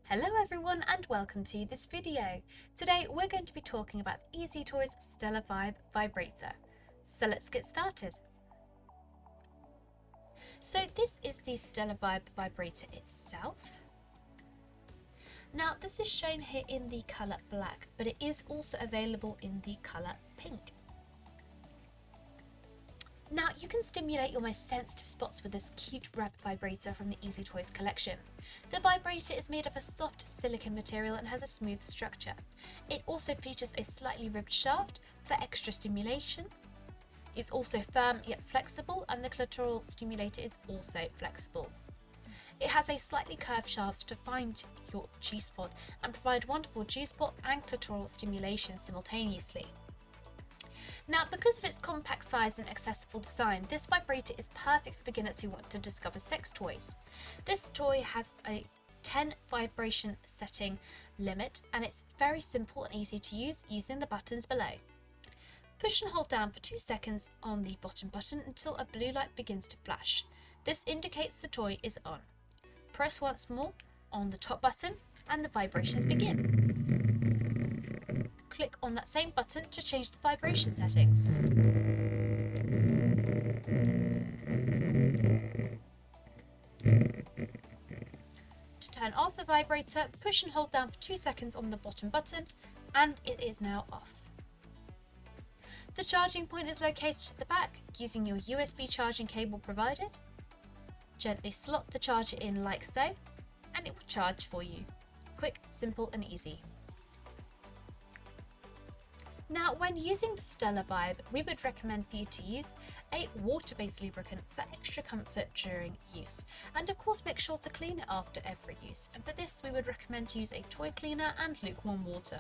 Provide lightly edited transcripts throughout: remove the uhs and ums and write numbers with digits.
Hello everyone and welcome to this video. Today we're going to be talking about EasyToys Stellar Vibe Vibrator. So let's get started. So this is the Stellar Vibe Vibrator itself. Now this is shown here in the colour black, but it is also available in the colour pink. Now you can stimulate your most sensitive spots with this cute rabbit vibrator from the EasyToys collection. The vibrator is made of a soft silicone material and has a smooth structure. It also features a slightly ribbed shaft for extra stimulation. It's also firm yet flexible, and the clitoral stimulator is also flexible. It has a slightly curved shaft to find your G-spot and provide wonderful G-spot and clitoral stimulation simultaneously. Now, because of its compact size and accessible design, this vibrator is perfect for beginners who want to discover sex toys. This toy has a 10 vibration setting limit, and it's very simple and easy to use using the buttons below. Push and hold down for 2 seconds on the bottom button until a blue light begins to flash. This indicates the toy is on. Press once more on the top button and the vibrations begin. Click on that same button to change the vibration settings. To turn off the vibrator, push and hold down for 2 seconds on the bottom button, and it is now off. The charging point is located at the back using your USB charging cable provided. Gently slot the charger in like so, and it will charge for you. Quick, simple and easy. Now, when using the Stellar Vibe, we would recommend for you to use a water-based lubricant for extra comfort during use. And of course, make sure to clean it after every use. And for this, we would recommend to use a toy cleaner and lukewarm water.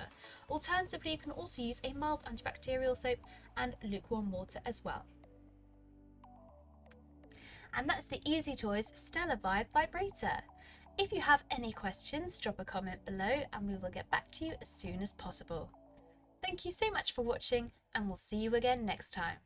Alternatively, you can also use a mild antibacterial soap and lukewarm water as well. And that's the EasyToys Stellar Vibe Vibrator. If you have any questions, drop a comment below and we will get back to you as soon as possible. Thank you so much for watching, and we'll see you again next time.